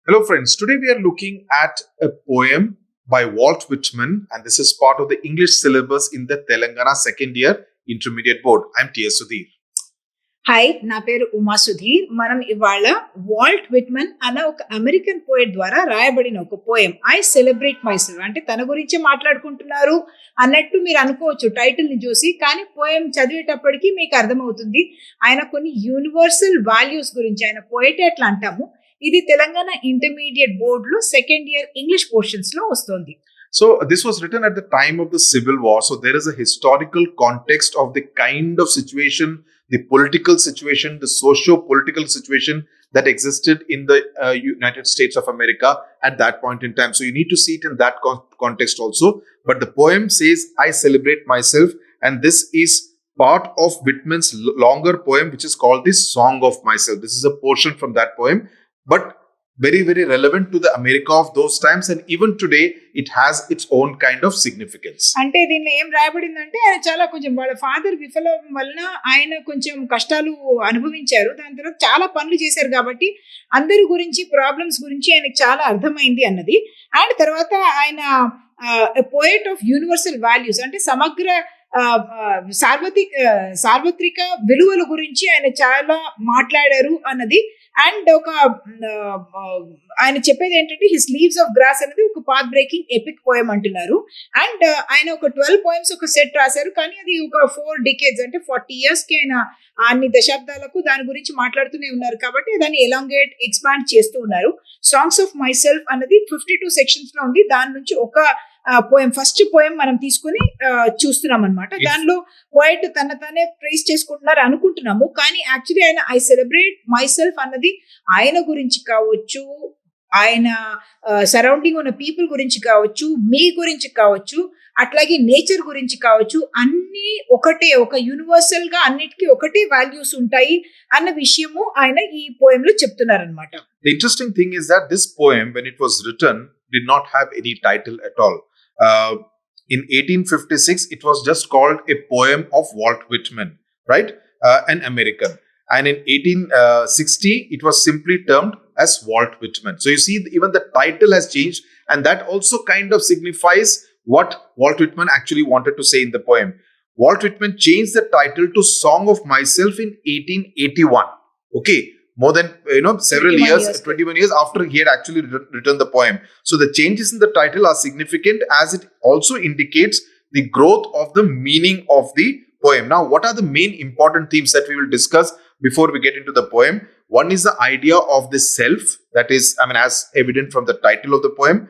Hello, friends. Today we are looking at a poem by Walt Whitman, and this is part of the English syllabus in the Telangana second year intermediate board. I'm T.S. Sudhir. Hi, నా పేరు ఉమా సుధీర్. మనం ఇవాళ Walt Whitman అన్న ఒక American poet ద్వారా రాయబడిన ఒక poem I celebrate myself, అంటే తన గురించి మాట్లాడుకుంటున్నారు అన్నట్టు మీరు అనుకోవచ్చు టైటిల్ ని చూసి. కానీ పోయం చదివేటప్పటికి మీకు అర్థమవుతుంది ఆయన కొన్ని యూనివర్సల్ వాల్యూస్ గురించి. ఆయన పోయట్ ఎట్లా అంటాము, ఇది తెలంగాణ ఇంటర్మీడియట్ బోర్డ్ లో సెకండ్ ఇయర్ ఇంగ్లీష్ పోర్షన్స్ లో వస్తుంది. So, this was written at the time of the Civil War. So, there is a historical context of the kind of situation, the political situation, the socio-political situation that existed in the United States of America at that point in time. So, you need to see it in that context also. But the poem says, I celebrate myself. And this is part of Whitman's longer poem, which is called the Song of Myself. This is a portion from that poem. But very, very relevant to the America of those times, and even today it has its own kind of significance. అంటే దీనిలో ఏం రాయబడిందంటే ఆయన చాలా కొంచెం వాళ్ళ father విఫలం వలన ఆయన కొంచెం కష్టాలు అనుభవించారు. దాని తర్వాత చాలా పనులు చేశారు కాబట్టి అందరి గురించి ప్రాబ్లమ్స్ గురించి ఆయనకు చాలా అర్థమైంది అన్నది. అండ్ తర్వాత ఆయన పోయట్ ఆఫ్ యూనివర్సల్ వాల్యూస్, అంటే సమగ్ర సార్వత్రిక విలువల గురించి ఆయన చాలా మాట్లాడారు అన్నది. అండ్ ఒక ఆయన చెప్పేది ఏంటంటే హిస్ లీవ్స్ ఆఫ్ గ్రాస్ అనేది ఒక పాత్ బ్రేకింగ్ ఎపిక్ పోయం అంటున్నారు. అండ్ ఆయన ఒక 12 పోయమ్స్ ఒక సెట్ రాశారు, కానీ అది ఒక 4 decades అంటే 40 years కి ఆయన అన్ని దశాబ్దాలకు దాని గురించి మాట్లాడుతూనే ఉన్నారు. కాబట్టి దాన్ని ఎలాంగేట్ ఎక్స్పాండ్ చేస్తూ ఉన్నారు. సాంగ్స్ ఆఫ్ మై సెల్ఫ్ అనేది 52 sections లో ఉంది. దాని నుంచి ఒక పోయం, ఫస్ట్ పోయం మనం తీసుకుని చూస్తున్నాం అనమాట. దానిలో పోయట్ తన తానే ప్రైజ్ చేసుకుంటున్నారు అనుకుంటున్నాము, కానీ యాక్చువల్లీ ఆయన ఐ సెలబ్రేట్ మై సెల్ఫ్ అన్నది ఆయన గురించి కావచ్చు, ఆయన సరౌండింగ్ ఉన్న పీపుల్ గురించి కావచ్చు, మీ గురించి కావచ్చు, అట్లాగే నేచర్ గురించి కావచ్చు, అన్ని ఒకటే, ఒక యూనివర్సల్ గా అన్నిటికీ ఒకటే వాల్యూస్ ఉంటాయి అన్న విషయము ఆయన ఈ పోయం లో చెప్తున్నారనమాట. The interesting thing is that this poem, when it was written, did not have any title at all. In 1856, it was just called a poem of Walt Whitman, right? An American. And in 1860, it was simply termed as Walt Whitman. So you see, even the title has changed, and that also kind of signifies what Walt Whitman actually wanted to say in the poem. Walt Whitman changed the title to Song of Myself in 1881. Okay. More than, several years, 21 years after he had actually written the poem. So the changes in the title are significant, as it also indicates the growth of the meaning of the poem. Now, what are the main important themes that we will discuss before we get into the poem? One is the idea of the self, that is, as evident from the title of the poem,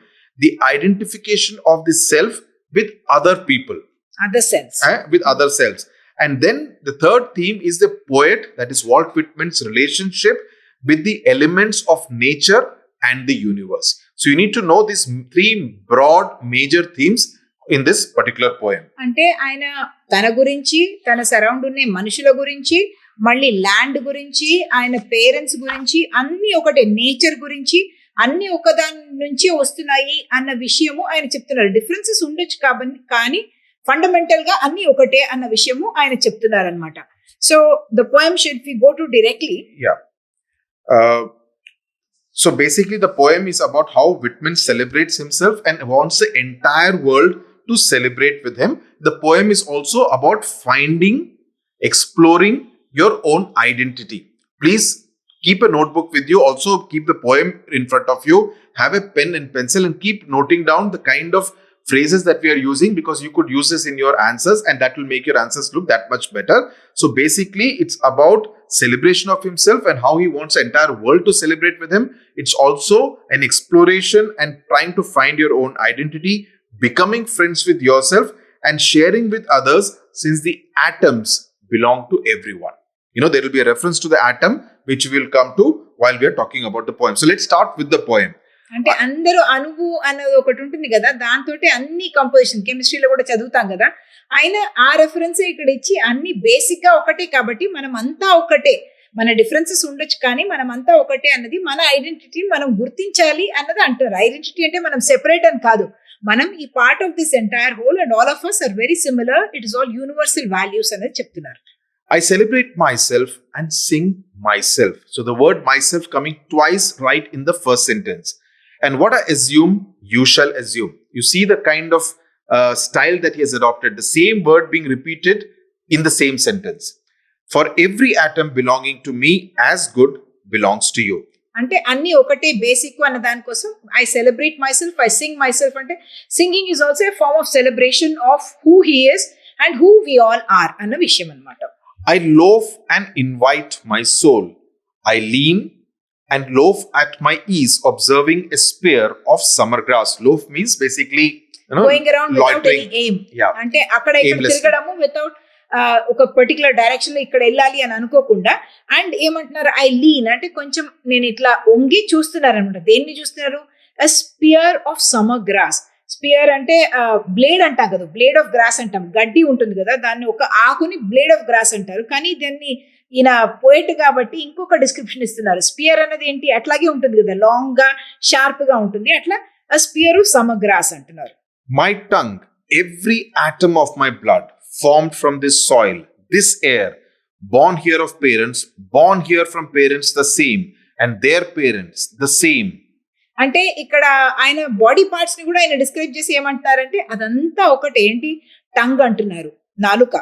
the identification of the self with other people. Other selves. With other selves. And then the third theme is the poet, that is Walt Whitman's relationship with the elements of nature and the universe. So you need to know these 3 broad major themes in this particular poem. అంటే ఆయన తన గురించి, తన surround ఉన్న మనుషుల గురించి, మళ్ళీ land గురించి, ఆయన పేరెంట్స్ గురించి, అన్ని ఒకటే, నేచర్ గురించి అన్ని ఒకదాని నుంచి వస్తున్నాయి అన్న విషయము ఆయన చెప్తున్నారు. డిఫరెన్సెస్ ఉండొచ్చు కానీ ఫండమెంటల్ గా అన్ని ఒకటే అన్న విషయము ఆయన చెప్తున్నారనమాట. So the poem should we go to directly. So basically the poem is about how Whitman celebrates himself and wants the entire world to celebrate with him. The poem is also about finding, exploring your own identity. Please keep a notebook with you. Also keep the poem in front of you. Have a pen and pencil and keep noting down the kind of phrases that we are using, because you could use this in your answers and that will make your answers look that much better. So basically it's about celebration of himself and how he wants the entire world to celebrate with him. It's also an exploration and trying to find your own identity, becoming friends with yourself and sharing with others, since the atoms belong to everyone. There will be a reference to the atom which we will come to while we are talking about the poem. So let's start with the poem. అంటే అందరూ అణువు అన్నది ఒకటి ఉంటుంది కదా, దాంతో అన్ని composition కెమిస్ట్రీలో కూడా చదువుతాం కదా, ఆయన ఆ రెఫరెన్స్ ఇక్కడ ఇచ్చి అన్ని బేసిక్ గా ఒకటే కాబట్టి మనం అంతా ఒకటే, మన డిఫరెన్సెస్ ఉండొచ్చు కానీ మనం అంతా ఒకటే అన్నది మన ఐడెంటిటీ మనం గుర్తించాలి అన్నది అంటారు. ఐడెంటిటీ అంటే మనం సెపరేట్ అని కాదు, మనం ఈ part of this entire whole and all of us are very similar, it is all universal values అనేది చెప్తున్నారు. I celebrate myself and sing myself. So the word myself coming twice right in the first sentence. And what I assume, you shall assume. You see the kind of style that he has adopted, the same word being repeated in the same sentence. For every atom belonging to me as good belongs to you. అంటే అన్ని ఒకటే basic అన్న దానికోసం I celebrate myself, I sing myself అంటే singing is also a form of celebration of who he is and who we all are అన్న విషయం అనమాట. I loaf and invite my soul. I lean and loaf at my ease, observing a spear of summer grass. Loaf means basically, going around without any aim. Yeah. అంటే అక్కడ ఇక్కడ Aimlessly. తిరగడము without ఒక particular direction లో ఇక్కడ వెళ్ళాలి అని అనుకోకుండా. అండ్ ఏమంటున్నారు, ఐ లీన్ అంటే కొంచెం నేను ఇట్లా వంగి చూస్తున్నారు అనమాట. దేన్ని చూస్తున్నారు? A spear of summer grass. Spear అంటే బ్లేడ్ అంటాం కదా, బ్లేడ్ ఆఫ్ గ్రాస్ అంటాం. గడ్డి ఉంటుంది కదా, దాన్ని ఒక ఆకుని బ్లేడ్ ఆఫ్ గ్రాస్ అంటారు. కానీ దాన్ని ఈయన పోయిట్ కాబట్టి ఇంకొక డిస్క్రిప్షన్ ఇస్తున్నారు. స్పియర్ అనేది ఏంటి, అట్లాగే ఉంటుంది కదా, లాంగ్ గా షార్ప్ గా ఉంటుంది. అట్లా ఆ స్పియర్ సమ్మర్ గ్రాస్ అంటున్నారు. My tongue, every atom of my blood, formed from this soil, this air, born here of parents, born here from parents the same, and their parents the same. అంటే ఇక్కడ ఆయన body parts ని కూడా ఆయన describe చేసి ఏమంటున్నారంటే అదంతా ఒకటి. ఏంటి? టంగ్ అంటున్నారు, నాలుక.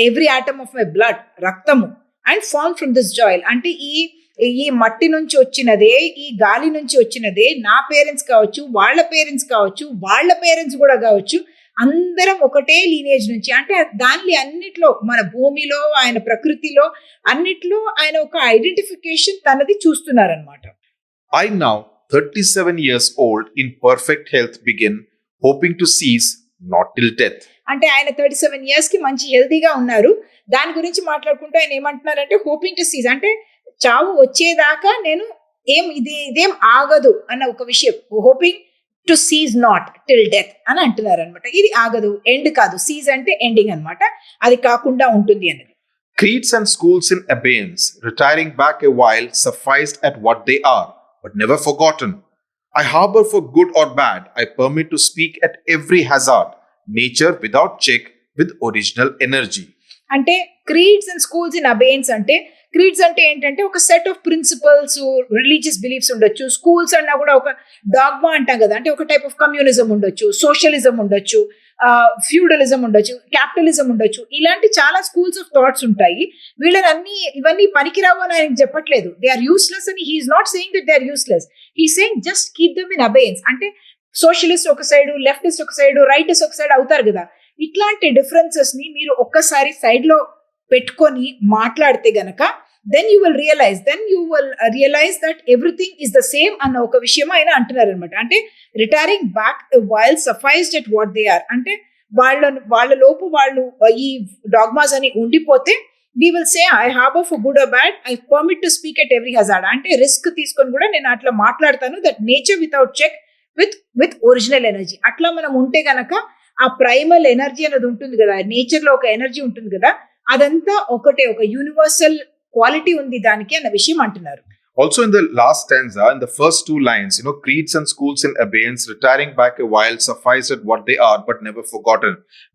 Every atom of my blood, రక్తము. అండ్ ఫార్మ్ ఫ్రమ్ దిస్ జాయిల్ అంటే ఈ మట్టి నుంచి వచ్చినదే, ఈ గాలి నుంచి వచ్చినదే. నా పేరెంట్స్ కావచ్చు, వాళ్ళ పేరెంట్స్ కావచ్చు, వాళ్ళ పేరెంట్స్ కూడా కావచ్చు, అందరం ఒకటే లీనేజ్ నుంచి. అంటే దానిలో అన్నిట్లో, మన భూమిలో, ఆయన ప్రకృతిలో అన్నిట్లో ఆయన ఒక ఐడెంటిఫికేషన్ తనది చూస్తున్నారనమాట. I now, 37 years old, in perfect health, begin, hoping to cease, not till death. అంటే ఆయన 37 years కి మంచి హెల్తీగా ఉన్నారు. దాని గురించి మాట్లాడుకుంటూ ఆయన ఏమంటున్నారంటే హోపింగ్ టు సీజ్ అంటే చావు వచ్చేదాకా నేను ఇదేం ఆగదు అన్న ఒక విషయం. Hoping to seize not till death అని అంటున్నారు అనమాట. ఇది ఆగదు, ఎండ్ కాదు. సీజ్ అంటే ఎండింగ్ అనమాట, అది కాకుండా ఉంటుంది అనేది. Creeds and schools in abeyance, retiring back a while, sufficed at what they are, but never forgotten. I harbor for good or bad, I permit to speak at every hazard, nature without check, with original energy. అంటే creeds and schools in abeyance అంటే, creeds అంటే ఏంటంటే ఒక set of principles, religious beliefs ఉండొచ్చు. Schools అన్నా కూడా ఒక dogma అంటాం కదా, అంటే ఒక టైప్ ఆఫ్ కమ్యూనిజం ఉండొచ్చు, సోషలిజం ఉండొచ్చు, ఫ్యూడలిజం ఉండొచ్చు, క్యాపిటలిజం ఉండొచ్చు. ఇలాంటి చాలా స్కూల్స్ ఆఫ్ థాట్స్ ఉంటాయి. ఇవన్నీ పనికిరావు అని ఆయనకి చెప్పట్లేదు. దే ఆర్ యూస్లెస్ అని he is not saying that they are useless. He saying just keep them in abeyance. అంటే సోషలిస్ట్ ఒక సైడ్, లెఫ్టిస్ట్ ఒక సైడ్, రైటిస్ట్ ఒక సైడ్ అవుతారు కదా. ఇట్లాంటి డిఫరెన్సెస్ ని మీరు ఒక్కసారి సైడ్ లో పెట్టుకొని మాట్లాడితే గనక then you will realize that everything is the same అన్న ఒక విషయం ఆయన అంటున్నారు అనమాట. అంటే retiring back while sufficed at what they are అంటే వాళ్ళ లోపు వాళ్ళు ఈ డాగ్మాస్ అని ఉండిపోతే we will say I harbor for good or bad, I permit to speak at every hazard. అంటే రిస్క్ తీసుకొని కూడా నేను అట్లా మాట్లాడతాను, that nature without check with original energy. అట్లా మనం ఉంటే గనక ఆ ప్రైమల్ ఎనర్జీ అనేది ఉంటుంది కదా, నేచర్ లో ఒక ఎనర్జీ ఉంటుంది కదా, అదంతా ఒకటే, ఒక యూనివర్సల్ క్వాలిటీ ఉంది దానికి అన్న విషయం అంటున్నారు. Also in the last stanza, in the first two lines, creeds and schools in abeyance, retiring back a while, sufficed at what they are, but never forgotten.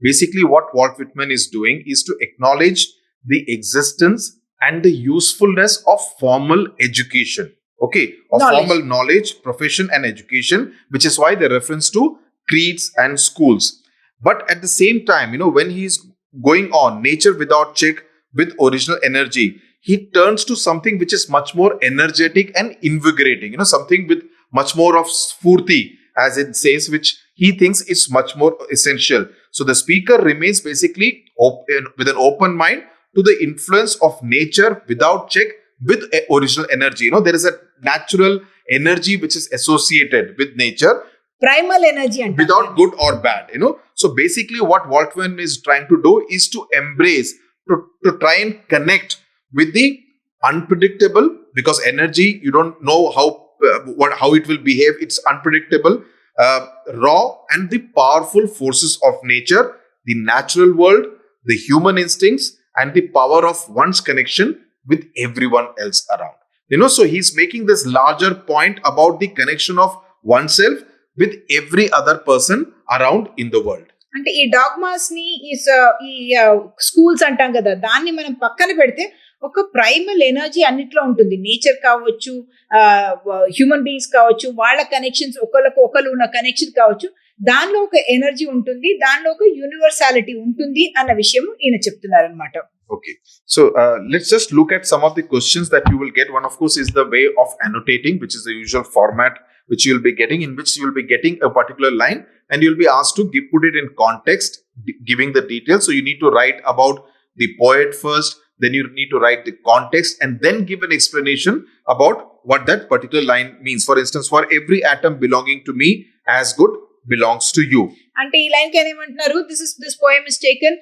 Basically, what Walt Whitman is doing is to acknowledge the existence and the usefulness of formal education. Okay, of knowledge. Formal knowledge, profession and education, which is why the reference to creeds and schools. But at the same time, when he's going on, nature without check, with original energy, he turns to something which is much more energetic and invigorating, something with much more of spurti, as it says, which he thinks is much more essential. So the speaker remains basically open, with an open mind to the influence of nature without check, with original energy. There is a natural energy which is associated with nature, primal energy and without good or bad. So basically what Walt Whitman is trying to do is to embrace, to try and connect with the unpredictable, because energy, you don't know how it will behave. It's unpredictable, raw and the powerful forces of nature, the natural world, the human instincts, and the power of one's connection with everyone else around. So he's making this larger point about the connection of oneself with every other person around in the world. అంటే ఈ dogmas ని ఈ schools అంటాం కదా, దాన్ని మనం పక్కన పెడితే ఒక ప్రైమల్ ఎనర్జీ అన్నిట్లో ఉంటుంది. నేచర్ కావచ్చు, హ్యూమన్ బీయింగ్స్ కావచ్చు, వాళ్ళ కనెక్షన్స్, ఒకళ్ళు ఉన్న కనెక్షన్ కావచ్చు, దానిలో ఒక ఎనర్జీ ఉంటుంది, దానిలో ఒక యూనివర్సాలిటీ ఉంటుంది అన్న విషయం ఈయన చెప్తున్నారు అనమాట. Okay, so let's just look at some of the questions that you will get. One, of course, is the way of annotating, which is the usual format which you will be getting, in which you will be getting a particular line and you will be asked to put it in context, giving the details. So you need to write about the poet first, then you need to write the context and then give an explanation about what that particular line means. For instance, for every atom belonging to me as good belongs to you. అంటే ఈ line కి ఏమంటున్నారు, this poem is taken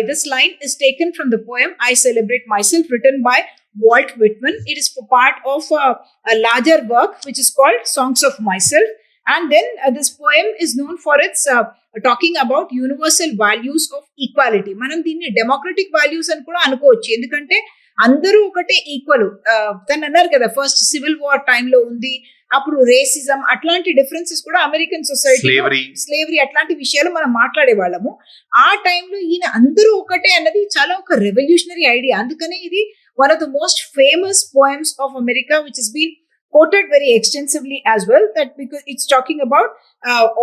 this line is taken from the poem I Celebrate Myself, written by Walt Whitman. It is part of a larger work which is called Songs of Myself. And then this poem is known for its talking about universal values of equality. మనం దీన్ని democratic values అని కూడా అనుకోవచ్చు, ఎందుకంటే అందరూ ఒకటే equal. తను అన్నారు కదా, ఫస్ట్ సివిల్ వార్ టైంలో ఉంది, అప్పుడు రేసిజం అట్లాంటి డిఫరెన్సెస్ కూడా అమెరికన్ సొసైటీ, స్లేవరీ అట్లాంటి విషయాలు మనం మాట్లాడే వాళ్ళము. ఆ టైంలో ఈయన అందరూ ఒకటే అన్నది చాలా ఒక రెవల్యూషనరీ ఐడియా. అందుకనే ఇది one of the most famous poems of America, which is been quoted very extensively as well, that because it's talking about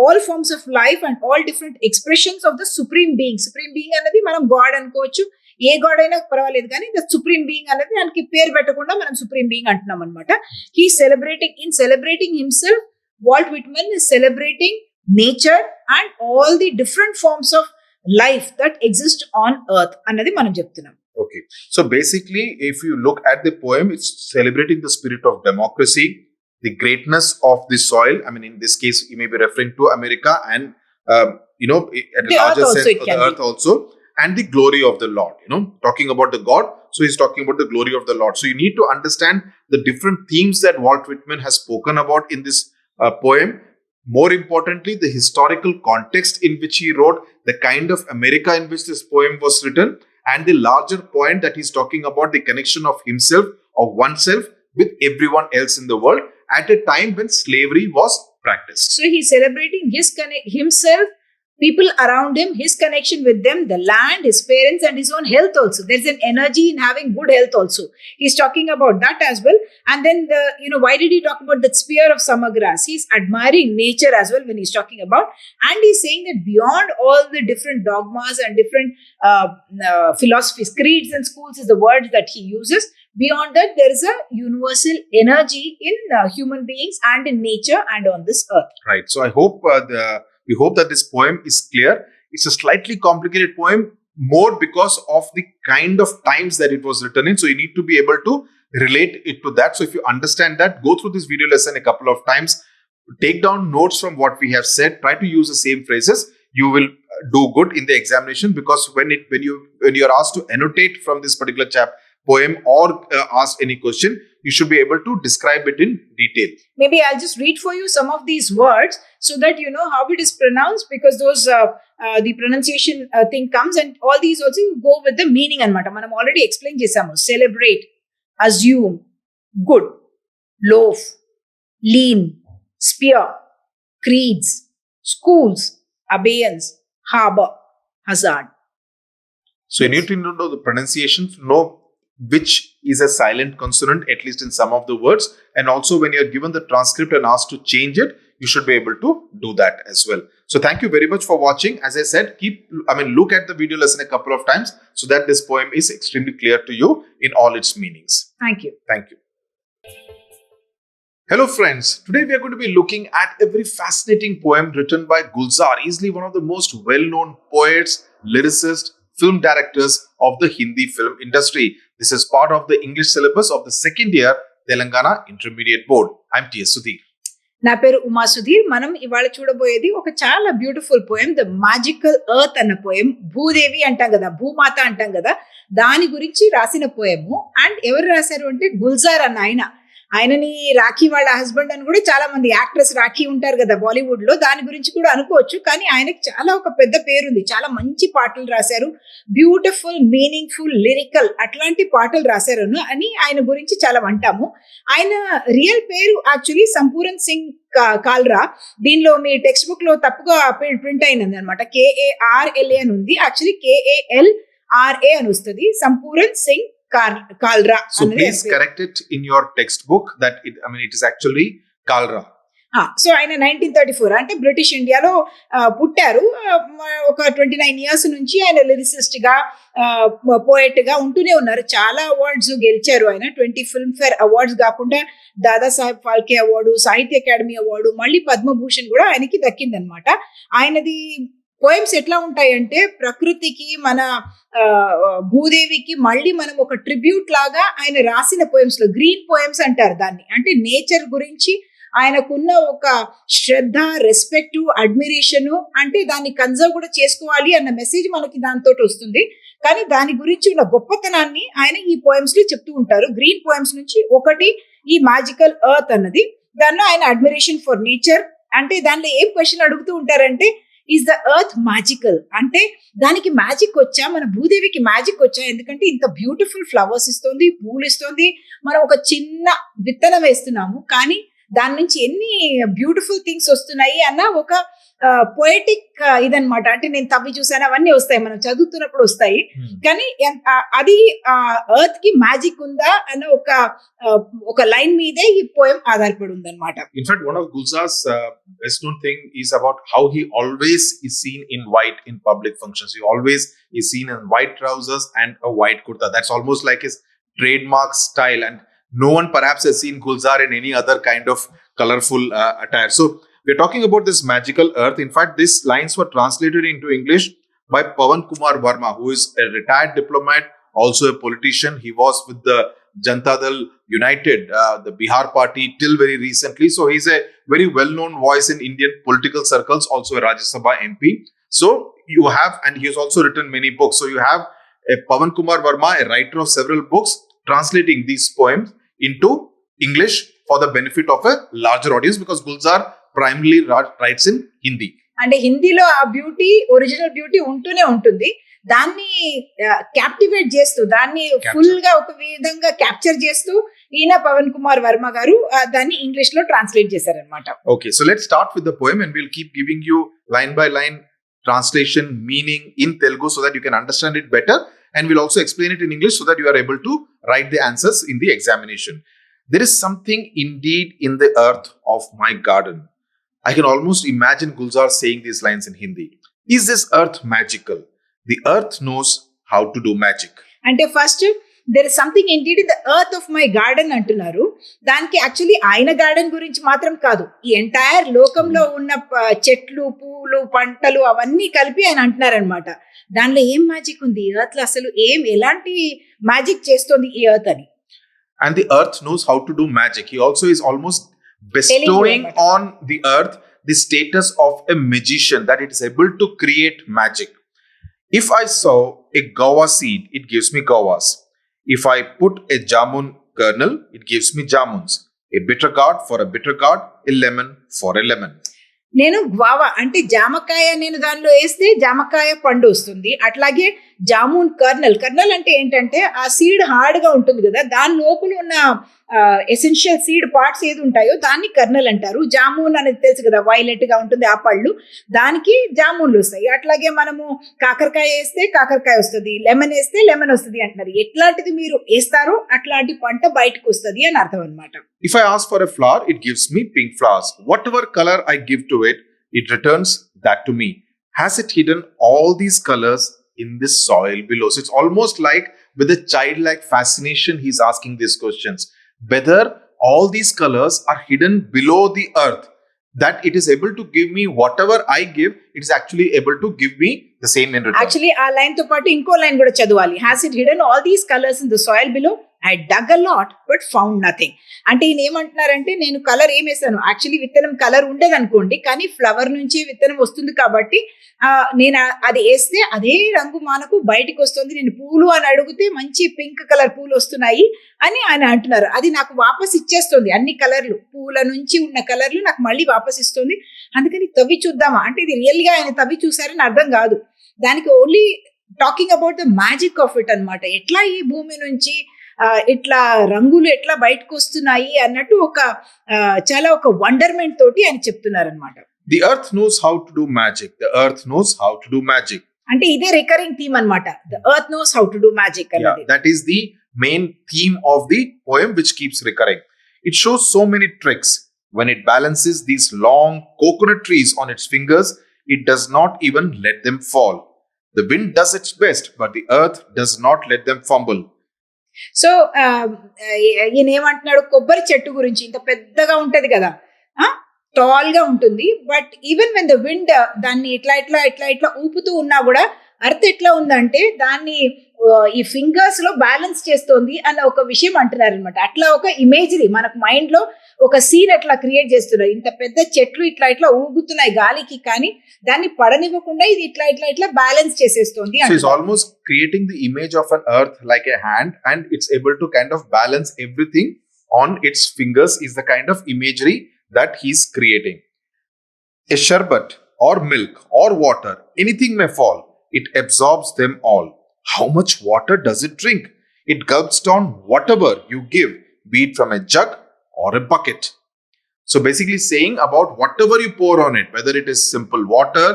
all forms of life and all different expressions of the supreme being. Supreme being అన్నది మనం God అనుకోవచ్చు, ఏ God అయినా పర్వాలేదు, కానీ the supreme being అనేది దానికి పేరు పెట్టకుండా మనం సుప్రీం బీయింగ్ అంటున్నాం అనమాట. He celebrating himself, Walt Whitman is celebrating nature and all the different forms of life that exist on earth అన్నది మనం చెప్తున్నాం. Okay, so basically, if you look at the poem, it's celebrating the spirit of democracy, the greatness of the soil. I mean, in this case, you may be referring to America and, at a larger sense, the earth also, and the glory of the Lord, talking about the God. So he's talking about the glory of the Lord. So you need to understand the different themes that Walt Whitman has spoken about in this poem. More importantly, the historical context in which he wrote, the kind of America in which this poem was written, and the larger point that he's talking about, the connection of himself, of oneself with everyone else in the world at a time when slavery was practiced. So he's celebrating himself, people around him, his connection with them, the land, his parents, and his own health also. There's an energy in having good health also. He's talking about that as well. And then why did he talk about the sphere of summer grass? He's admiring nature as well when he's talking about, and he's saying that beyond all the different dogmas and different philosophies, creeds and schools is the word that he uses. Beyond that, there is a universal energy in human beings and in nature and on this earth. Right. So I hope we hope that this poem is clear. It's a slightly complicated poem, more because of the kind of times that it was written in. So you need to be able to relate it to that. So if you understand that, go through this video lesson a couple of times, take down notes from what we have said, try to use the same phrases. You will do good in the examination, because when you are asked to annotate from this particular poem or ask any question, you should be able to describe it in detail. Maybe I'll just read for you some of these words so that you know how it is pronounced, because those the pronunciation thing comes, and all these also you go with the meaning anamata. Manam already explain chesamu. Celebrate, assume, good, loaf, lean, spear, creeds, schools, abeyance, harbor, hazard. So you need to know the pronunciation, to know which is a silent consonant, at least in some of the words. And also when you're given the transcript and asked to change it, you should be able to do that as well. So thank you very much for watching. As I said, look at the video lesson a couple of times so that this poem is extremely clear to you in all its meanings. Thank you. Thank you. Hello friends, today we are going to be looking at a very fascinating poem written by Gulzar, easily one of the most well-known poets, lyricists, film directors of the Hindi film industry. This is part of the English syllabus of the second year Telangana Intermediate Board. I'm T.S. Sudhir. నా పేరు ఉమా సుధీర్. మనం ఇవాళ చూడబోయేది ఒక చాలా beautiful poem, the magical earth అన్న poem. Bhudevi అంటాం కదా, భూమాత అంటాం కదా, దాని గురించి రాసిన పోయము. అండ్ ఎవరు రాశారు అంటే గుల్జార్ అన్న ఆయన. ఆయనని రాఖీ వాళ్ళ హస్బెండ్ అని కూడా చాలా మంది యాక్ట్రెస్ రాఖీ ఉంటారు కదా బాలీవుడ్ లో, దాని గురించి కూడా అనుకోవచ్చు. కానీ ఆయనకి చాలా ఒక పెద్ద పేరుంది, చాలా మంచి పాటలు రాశారు, బ్యూటిఫుల్ మీనింగ్ఫుల్ లిరికల్ అట్లాంటి పాటలు రాశారు అని ఆయన గురించి చాలా అంటాము. ఆయన రియల్ పేరు యాక్చువల్లీ సంపూరన్ సింగ్ కాల్రా. దీనిలో మీ టెక్స్ట్ బుక్ లో తప్పుగా ప్రింట్ అయినది అనమాట, KARLA అని ఉంది, యాక్చువల్లీ KALRA అని వస్తుంది, సంపూరన్ Singh కాల్రా. So please correct it in your textbook that it is actually Kalra. So ఆయన 1934 అంటే బ్రిటిష్ ఇండియాలో పుట్టారు. ఒక 29 years నుంచి ఆయన లిరిసిస్ట్ గా పోయెట్ గా ఉంటూనే ఉన్నారు. చాలా అవార్డ్స్ గెలిచారు ఆయన. 20 ఫిల్మ్ఫేర్ అవార్డ్స్ కాకుండా దాదాసాహెబ్ ఫాల్కే అవార్డు, సాహిత్య అకాడమీ అవార్డు, మళ్ళీ పద్మభూషణ్ కూడా ఆయనకి దక్కిందనమాట. ఆయనది పోయమ్స్ ఎట్లా ఉంటాయంటే ప్రకృతికి, మన భూదేవికి మళ్ళీ మనం ఒక ట్రిబ్యూట్ లాగా ఆయన రాసిన పోయమ్స్ లో గ్రీన్ పోయమ్స్ అంటారు దాన్ని. అంటే నేచర్ గురించి ఆయనకున్న ఒక శ్రద్ధ, రెస్పెక్ట్, అడ్మిరేషన్, అంటే దాన్ని కన్జర్వ్ కూడా చేసుకోవాలి అన్న మెసేజ్ మనకి దాంతో వస్తుంది. కానీ దాని గురించి ఉన్న గొప్పతనాన్ని ఆయన ఈ పోయమ్స్ లో చెప్తూ ఉంటారు. గ్రీన్ పోయమ్స్ నుంచి ఒకటి ఈ మ్యాజికల్ ఎర్త్ అన్నది. దానిలో ఆయన అడ్మిరేషన్ ఫర్ నేచర్, అంటే దానిలో ఏం క్వశ్చన్ అడుగుతూ ఉంటారంటే ఈజ్ ద ఎర్త్ మ్యాజికల్, అంటే దానికి మ్యాజిక్ వచ్చా, మన భూదేవికి మ్యాజిక్ వచ్చా, ఎందుకంటే ఇంత బ్యూటిఫుల్ ఫ్లవర్స్ ఇస్తుంది, పూలు ఇస్తుంది, మనం ఒక చిన్న విత్తనం వేస్తున్నాము కానీ దాని నుంచి ఎన్ని బ్యూటిఫుల్ థింగ్స్ వస్తున్నాయి అన్న ఒక పోయటిక్ ఇదనమాట. అంటే నేను తవ్వి చూసాను, అవన్నీ వస్తాయి, మనం చదువుతున్నప్పుడు వస్తాయి. కానీ అది ఎర్త్ కి మ్యాజిక్ ఉందా అన్న ఒక లైన్ మీదే ఈ పోయం ఆధారపడి ఉందన్నమాట. In fact one of Gulzar's best known thing is about how he always is seen in white in public functions. He always is seen in white trousers and a white kurta. That's almost like his trademark style, and no one perhaps has seen Gulzar in any other kind of colorful attire. So we're talking about this magical earth. In fact, these lines were translated into English by Pawan Kumar Verma, who is a retired diplomat, also a politician. He was with the Janata Dal United, the Bihar party, till very recently. So he's a very well-known voice in Indian political circles, also a Rajya Sabha MP. So you have, and he has also written many books. So you have a Pawan Kumar Verma, a writer of several books, translating these poems into English for the benefit of a larger audience, because Gulzar primarily writes in Hindi. అంటే హిందీలో ఆ beauty, original beauty ఉంటూనే ఉంటుంది. దాన్ని captivate చేస్తూ, దాన్ని full గా ఒక విధంగా క్యాప్చర్ చేస్తూ ఈయన పవన్ కుమార్ వర్మ గారు దాన్ని ఇంగ్లీష్ లో ట్రాన్స్లేట్ చేశారనమాట. Okay, so let's start with the poem and we'll keep giving you line by line translation, meaning in Telugu so that you can understand it better, and we'll also explain it in English so that you are able to write the answers in the examination. There is something indeed in the earth of my garden. I can almost imagine Gulzar saying these lines in Hindi. Is this earth magical? The earth knows how to do magic. అంటే first there is something indeed in the earth of my garden అంటున్నారు. దానికి actually ఆయన garden గురించి మాత్రం కాదు, ఈ entire లోకంలో ఉన్న చెట్లు, పూలు, పంటలు అవన్నీ కలిపి ఆయన అంటున్నారనమాట. దానిలో ఏం మ్యాజిక్ ఉంది, ఎర్త్ లో అసలు ఎలాంటి మ్యాజిక్ చేస్తుంది ఈ ఎర్త్ అని. And the earth knows how to do magic. He also is almost bestowing on the earth the status of a magician, that it is able to create magic. If I sow a guava seed, it gives me gavas. If I put a jamun kernel, it gives me jamuns. A bitter gourd for a bitter gourd, a lemon for a lemon. నేను guava అంటే జామకాయ, నేను దానిలో వేస్తే జామకాయ పండు వస్తుంది. అట్లాగే జామున్ కర్నల్ అంటే ఏంటంటే ఆ సీడ్ హార్డ్ గా ఉంటుంది కదా, దాని లోపల ఉన్న ఎసెన్షియల్ సీడ్ పార్ట్స్ ఏది ఉంటాయో దాన్ని కర్నల్ అంటారు. జామున్ అనేది తెలుసు కదా, వైలెట్ గా ఉంటుంది ఆ పళ్ళు, దానికి జామున్లు వస్తాయి. అట్లాగే మనము కాకరకాయ వేస్తే కాకరకాయ వస్తుంది, లెమన్ వేస్తే లెమన్ వస్తుంది అంటున్నారు. ఎట్లాంటిది మీరు వేస్తారో అట్లాంటి పంట బయటకు వస్తుంది అని అర్థం అనమాట. If I ask for a flower, it gives me pink flowers. Whatever color I give to it, it returns that to me. Has it hidden all these colors in this soil below? So it's almost like with a childlike fascination, he's asking these questions. Whether all these colors are hidden below the earth, that it is able to give me whatever I give, it is actually able to give me the same in return. Actually, ఆ line తో పాటు ఇంకో line కూడా చదవాలి. Has it hidden all these colors in the soil below? I dug a lot but found nothing. అంటే ఈయన ఏమంటున్నారంటే నేను కలర్ ఏం వేసాను, యాక్చువల్లీ విత్తనం కలర్ ఉండేది అనుకోండి, కానీ ఫ్లవర్ నుంచి విత్తనం వస్తుంది కాబట్టి నేను అది వేస్తే అదే రంగు మనకు బయటికి వస్తుంది. నేను పూలు అని అడిగితే మంచి పింక్ కలర్ పూలు వస్తున్నాయి అని ఆయన అంటున్నారు. అది నాకు వాపస్ ఇచ్చేస్తుంది, అన్ని కలర్లు పూల నుంచి ఉన్న కలర్లు నాకు మళ్ళీ వాపస్ ఇస్తుంది. అందుకని తవ్వి చూద్దామా అంటే ఇది రియల్ గా ఆయన తవ్వి చూసారని అర్థం కాదు. దానికి only talking about the magic of it అనమాట. ఎట్లా ఈ భూమి నుంచి ఇట్లా రంగులు ఎట్లా బయటకు వస్తున్నాయి అన్నట్టు ఒక చాలా ఒక వండర్మెంట్ తోటి ఆయన చెప్తున్నారు అనమాట. The earth knows how to do magic. The earth knows how to do magic. అంటే ఇదే రికరింగ్ థీమ్ అన్నమాట. The earth knows how to do magic అన్నది. Yeah, that is the main theme of the poem which keeps recurring. It shows so many tricks. When it balances these long coconut trees on its fingers, it does not even let them fall. The wind does its best, but the earth does not let them fumble. So ఈయన ఏమంటున్నాడు, కొబ్బరి చెట్టు గురించి ఇంత పెద్దగా ఉంటది కదా, tall గా ఉంటుంది, but even when the wind దాన్ని ఇట్లా ఇట్లా ఇట్లా ఇట్లా ఊపుతూ ఉన్నా కూడా అర్త్ ఎట్లా ఉందంటే దాన్ని ఈ ఫింగర్స్ లో బ్యాలెన్స్ చేస్తోంది అన్న ఒక విషయం అంటున్నారు అనమాట. అట్లా ఒక ఇమేజరీ మనకు మైండ్ లో ఒక సీన్ అట్లా క్రియేట్ చేస్తున్నారు. ఇంత పెద్ద చెట్లు ఇట్లా ఇట్లా ఊగుతున్నాయి గాలికి, కానీ దాన్ని పడనివ్వకుండా ఇది ఇట్లా ఇట్లా ఇట్లా balance చేసేస్తోంది. So it's almost creating the image of an earth like a hand, and it's able to kind of balance everything on its fingers is the kind of imagery that he's creating. A sherbet or milk or water, anything may fall. It absorbs them all. How much water does it drink? It gulps down whatever you give, be it from a jug or a bucket. So basically saying about whatever you pour on it, whether it is simple water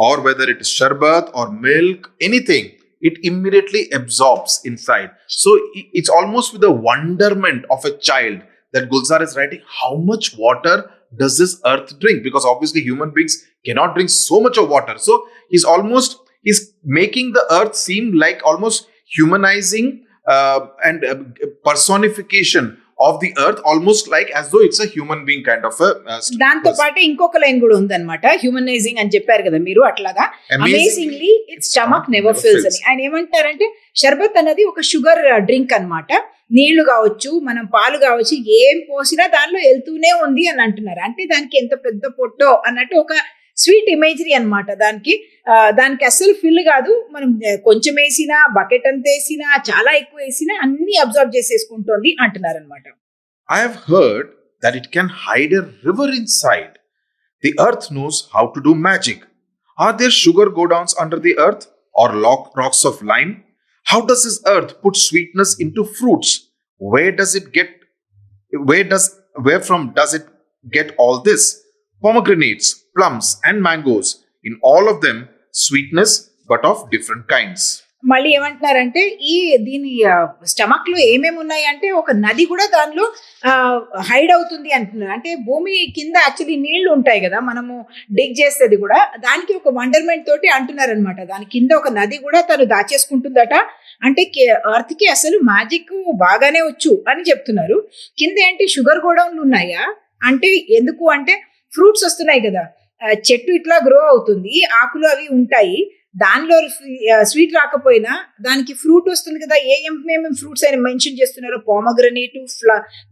or whether it is sherbet or milk, anything, it immediately absorbs inside. So it's almost with the wonderment of a child that Gulzar is writing, how much water does this earth drink? Because obviously human beings cannot drink so much of water. So he's making the earth seem like almost humanizing and personification of the earth, almost like as though it's a human being kind of a దాంతో పాటు ఇంకొక line కూడా ఉందన్నమాట, humanising అని చెప్పారు కదా మీరు, అట్లాగా amazingly it's stomach never fills అని. ఆయన ఏమంటారంటే షర్బత్ అనేది ఒక షుగర్ డ్రింక్ అన్నమాట. నీళ్లు కావచ్చు, మనం పాలు కావచ్చు, ఏం పోసినా దానిలో వెళ్తూనే ఉంది అని అంటున్నారు. అంటే దానికి ఎంత పెద్ద పొట్టో అన్నట్టు ఒక స్వీట్ ఇమేజరీ అనమాట. దానికి అస్సలు ఫిల్ కాదు, మనం కొంచెం వేసినా, బకెట్ అంత వేసినా, చాలా ఎక్కువ వేసినా అన్ని అబ్జర్వ్ చేసేసుకుంటోంది అంటున్నారు అనమాట. I have heard that it can hide a river inside. The earth knows how to do magic. Are there sugar godowns under the earth or rocks of lime? How does this earth put sweetness into fruits? Where from does it get all this? Pomegranates, plums and mangoes, in all of them sweetness but of different kinds. మళ్ళీ ఏమంటున్నారంటే దీని stomach లో ఏమేమి ఉన్నాయి అంటే ఒక నది కూడా దానిలో హైడ్ అవుతుంది అంటున్నారు. అంటే భూమి కింద యాక్చువల్లీ నీళ్లు ఉంటాయి కదా, మనము డిగ్ చేసేది కూడా, దానికి ఒక వండర్మెంట్ తోటి అంటున్నారు అనమాట. దాని కింద ఒక నది కూడా తను దాచేసుకుంటుందట. అంటే ఎర్త్ కి అసలు మ్యాజిక్ బాగానే వచ్చు అని చెప్తున్నారు. కింద ఏంటి షుగర్ గోడౌన్లు ఉన్నాయా అంటే ఎందుకు అంటే ఫ్రూట్స్ వస్తున్నాయి కదా, చెట్టు ఇట్లా గ్రో అవుతుంది, ఆకులు అవి ఉంటాయి, దానిలో స్వీట్ రాకపోయినా దానికి ఫ్రూట్ వస్తుంది కదా. ఏమేమి ఫ్రూట్స్ అయినా మెన్షన్ చేస్తున్నారు, పోమగ్రనేట్,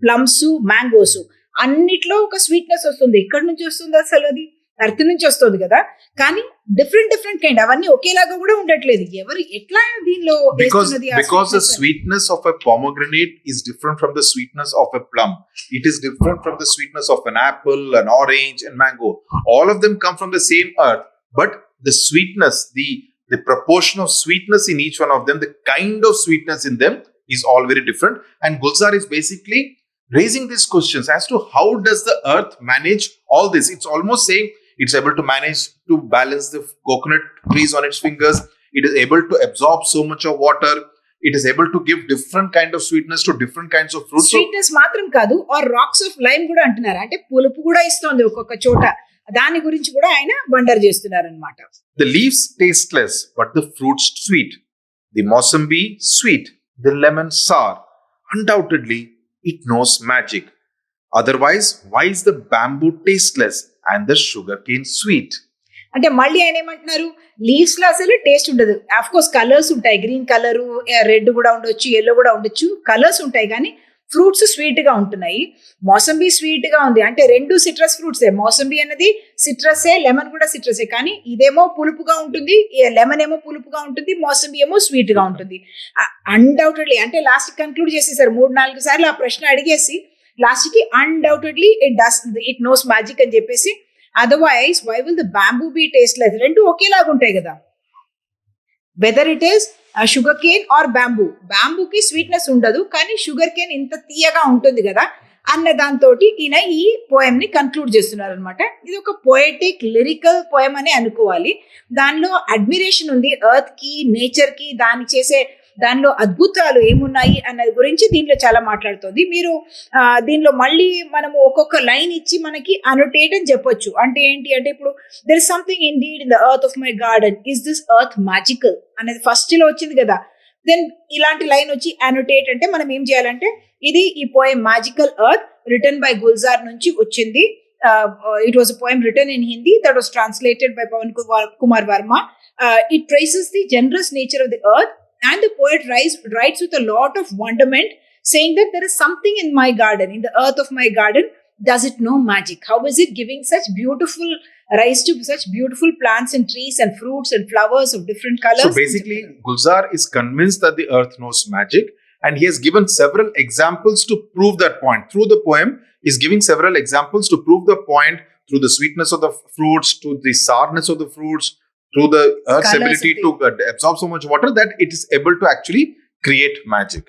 ప్లమ్స్, మ్యాంగోస్, అన్నిట్లో ఒక స్వీట్నెస్ వస్తుంది. ఎక్కడి నుంచి వస్తుంది అసలు? అది ఎర్త్ నుంచి వస్తుంది కదా. కానీ డిఫరెంట్ కైండ్, అవన్నీ ఒకేలాగా కూడా ఉండట్లేదు. ఎవరు ఎట్లా దీనిలో because the sweetness of a pomegranate is different from the sweetness of a plum. It is different from the sweetness of an apple, an orange and mango. All of them come from the same earth, but the sweetness, the proportion of sweetness in each one of them, the kind of sweetness in them is all very different. And Gulzar is basically raising these questions as to how does the earth manage all this. It's almost saying it's able to manage to balance the coconut trees on its fingers. It is able to absorb so much of water. It is able to give different kind of sweetness to different kinds of fruits. Sweetness మాత్రం కాదు, are racks of lime కూడా అంటున్నారు. అంటే పులుపు కూడా ఇస్తుంది ఒక్కొక్క చోట. దాని గురించి కూడా ఆయన వండర్ చేస్తున్నారు అనమాట. The leaves tasteless, but the fruits sweet. The mosambi sweet, the lemon sour. Undoubtedly, it knows magic. Otherwise, why is the bamboo tasteless and the sugarcane sweet? అంటే మళ్ళీ ఆయన ఏమంటున్నారు, లీవ్స్ లో అసలు టేస్ట్ ఉండదు. అఫ్ కోర్స్ కలర్స్ ఉంటాయి, green colour, red కూడా ఉండొచ్చు, ఎల్లో కూడా ఉండొచ్చు, కలర్స్ ఉంటాయి, కానీ ఫ్రూట్స్ స్వీట్ గా ఉంటున్నాయి. మోసంబి స్వీట్ గా ఉంది, అంటే రెండు సిట్రస్ ఫ్రూట్సే. మోసంబి అనేది సిట్రసే, లెమన్ కూడా సిట్రసే, కానీ ఇదేమో పులుపుగా ఉంటుంది, లెమన్ ఏమో పులుపుగా ఉంటుంది, మోసంబి ఏమో స్వీట్ గా ఉంటుంది. అన్డౌటెడ్లీ అంటే లాస్ట్ కన్క్లూడ్ చేసేసారు 3-4 సార్లు ఆ ప్రశ్న అడిగేసి లాస్ట్ కి అన్డౌటెడ్లీ ఇట్ నోస్ మ్యాజిక్ అని చెప్పేసి. Otherwise why will the bamboo be tasteless? రెండు ఒకేలాగా ఉంటాయి కదా, whether it is sugarcane or bamboo. బ్యాంబూకి స్వీట్నెస్ ఉండదు, కానీ షుగర్ కేన్ ఇంత తీయగా ఉంటుంది కదా అన్న దాంతో ఈయన ఈ పోయం ని కన్క్లూడ్ చేస్తున్నారు అనమాట. ఇది ఒక పోయటిక్ లిరికల్ పోయం అని అనుకోవాలి. దానిలో అడ్మిరేషన్ ఉంది ఎర్త్ కి, నేచర్ కి, దానిలో అద్భుతాలు ఏమున్నాయి అన్నది గురించి దీనిలో చాలా మాట్లాడుతుంది. మీరు దీనిలో మళ్ళీ మనము ఒక్కొక్క లైన్ ఇచ్చి మనకి అనోటేట్ అని చెప్పొచ్చు. అంటే ఏంటి అంటే, ఇప్పుడు there is something indeed in the earth of my garden, is this earth magical అనేది ఫస్ట్ లో వచ్చింది కదా. దెన్ ఇలాంటి లైన్ వచ్చి అనోటేట్ అంటే మనం ఏం చేయాలంటే, ఇది ఈ poem magical earth written by Gulzar నుంచి వచ్చింది. It was a poem written in Hindi that was translated by Pawan Kumar Verma. It traces the generous nature of the earth, and the poet writes with a lot of wonderment, saying that there is something in my garden, in the earth of my garden. Does it know magic? How is it giving such beautiful rise to such beautiful plants and trees and fruits and flowers of different colors? So basically, Gulzar is convinced that the earth knows magic, and he has given several examples to prove that point. Through the poem, he's giving several examples to prove the point, through the sweetness of the fruits, to the sourness of the fruits, through the earth's Colours ability of to absorb so much water, that it is able to actually create magic.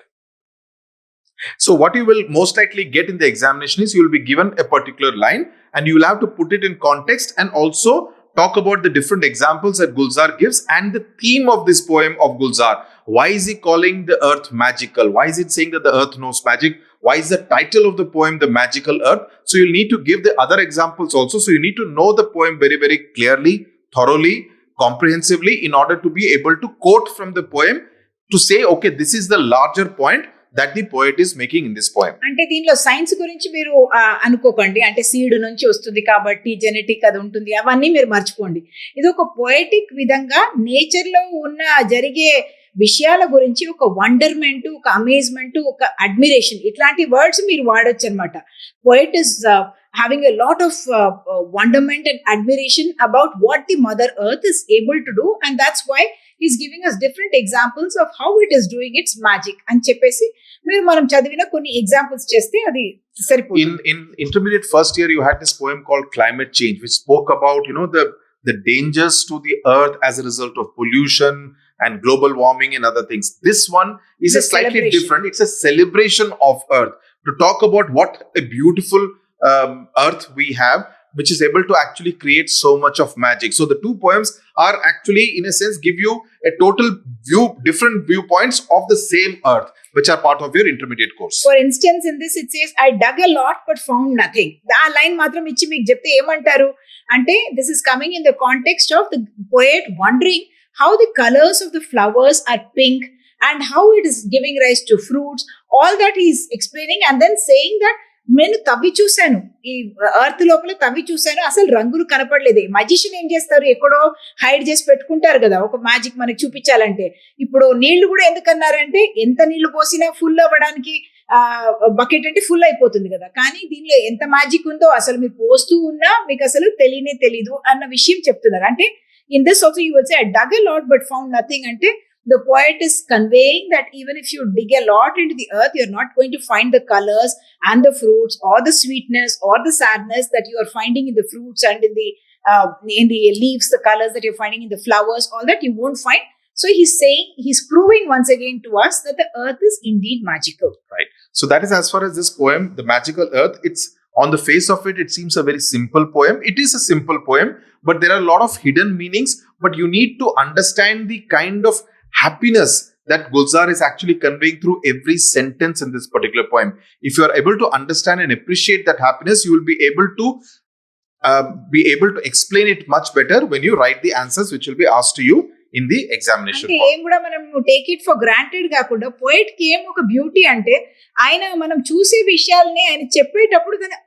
So what you will most likely get in the examination is, you will be given a particular line and you will have to put it in context and also talk about the different examples that Gulzar gives and the theme of this poem of Gulzar. Why is he calling the earth magical? Why is it saying that the earth knows magic? Why is the title of the poem The Magical Earth? So you'll need to give the other examples also. So you need to know the poem very, very clearly, thoroughly, comprehensively, in order to be able to quote from the poem to say, okay, this is the larger point that the poet is making in this poem. అంటే దీనిలో science గురించి మీరు అనుకోకండి, అంటే seed నుంచి వస్తుంది కాబట్టి genetic అది ఉంటుంది, అవన్నీ మీరు మర్చిపోండి. ఇది ఒక పోయటిక్ విధంగా నేచర్ లో ఉన్న జరిగే విషయాల గురించి ఒక వండర్మెంట్, ఒక అమేజ్మెంట్, ఒక అడ్మిరేషన్, ఇట్లాంటి వర్డ్స్ మీరు వాడొచ్చు అనమాట. Poet is having a lot of wonderment and admiration about what the mother earth is able to do, and that's why he's giving us different examples of how it is doing its magic అని చెప్పేసి మీరు మనం చదివిన కొన్ని examples చేస్తే అది సరిపోతుంది. In intermediate first year, you had this poem called Climate Change, which spoke about, the dangers to the earth as a result of pollution and global warming and other things. This one is a slightly different. It's a celebration of earth, to talk about what a beautiful earth we have, which is able to actually create so much of magic. So the two poems are actually, in a sense, give you a total different viewpoints of the same earth, which are part of your intermediate course. For instance, in this it says, I dug a lot but found nothing. ఆ line మాత్రం ఇచ్చి మీకు చెప్తే ఏమంటారు అంటే, this is coming in the context of the poet wondering how the colors of the flowers are pink and how it is giving rise to fruits. All that he is explaining, and then saying that నేను తవ్వి చూశాను, ఈ earth లోపల తవ్వి చూశాను, అసలు రంగులు కనపడలేదు. మజిషియన్ ఏం చేస్తారు, ఎక్కడో హైడ్ చేసి పెట్టుకుంటారు కదా ఒక మ్యాజిక్ మనకి చూపించాలంటే. ఇప్పుడు నీళ్లు కూడా ఎందుకన్నారంటే, ఎంత నీళ్లు పోసినా ఫుల్ అవ్వడానికి బకెట్ అంటే ఫుల్ అయిపోతుంది కదా, కానీ దీనిలో ఎంత మ్యాజిక్ ఉందో అసలు మీరు పోస్తూ ఉన్నా మీకు అసలు తెలీదు అన్న విషయం చెప్తున్నారు. అంటే in this also you will say, I dug a lot but found nothing. అంటే the poet is conveying that even if you dig a lot into the earth, you're not going to find the colors and the fruits or the sweetness or the sadness that you are finding in the fruits and in the leaves, the colors that you're finding in the flowers, all that you won't find. So he's proving once again to us that the earth is indeed magical. Right. So that is as far as this poem, The Magical Earth. It's on the face of it, it seems a very simple poem. It is a simple poem, but there are a lot of hidden meanings. But you need to understand the kind of happiness that Gulzar is actually conveying through every sentence in this particular poem. If you are able to understand and appreciate that happiness, you will be able to explain it much better when you write the answers which will be asked to you in the examination అంటే hall. ఏం కూడా మనం take it for granted కాకుండా poet కి ఏం ఒక beauty అంటే ఆయన మనం చూసే విషయాల్ని ఆయన చెప్పేటప్పుడు దాన్ని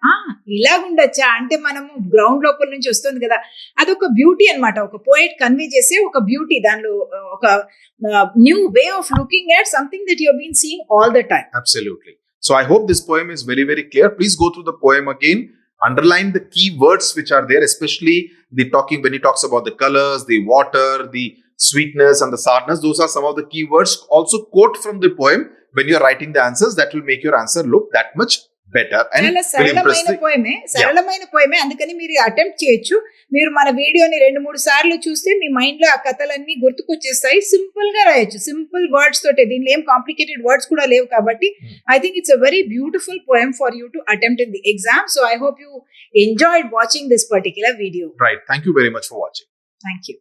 ఇలాగుండొచ్చా అంటే మనము గ్రౌండ్ లోపల నుంచి వస్తుంది కదా, అదొక బ్యూటీ అన్నమాట. ఒక పోయిట్ కన్వే చేసే ఒక బ్యూటీ, దానిలో ఒక new way of looking at something that you have been seeing all the time. Absolutely. So I hope this poem is very, very clear. Please go through the poem again. Underline the key words which are there, especially the talking when he talks about the colors, the water, the sweetness and the sourness. Those are some of the key words. Also quote from the poem when you're writing the answers. That will make your answer look that much better and will impress సరళమైన పోయమే, అందుకని మీరు attempt చేయొచ్చు. మీరు మన వీడియోని 2-3 సార్లు చూస్తే మీ mind లో ఆ కథలన్నీ గుర్తుకొచ్చేస్తాయి. సింపుల్ గా రాయొచ్చు, సింపుల్ వర్డ్స్ తోటే, దీనిలో ఏం కాంప్లికేటెడ్ వర్డ్స్ కూడా లేవు కాబట్టి I think it's a very beautiful poem for you to attempt in the exam. So I hope you enjoyed watching this particular video. Right. Thank you very much for watching. Thank you.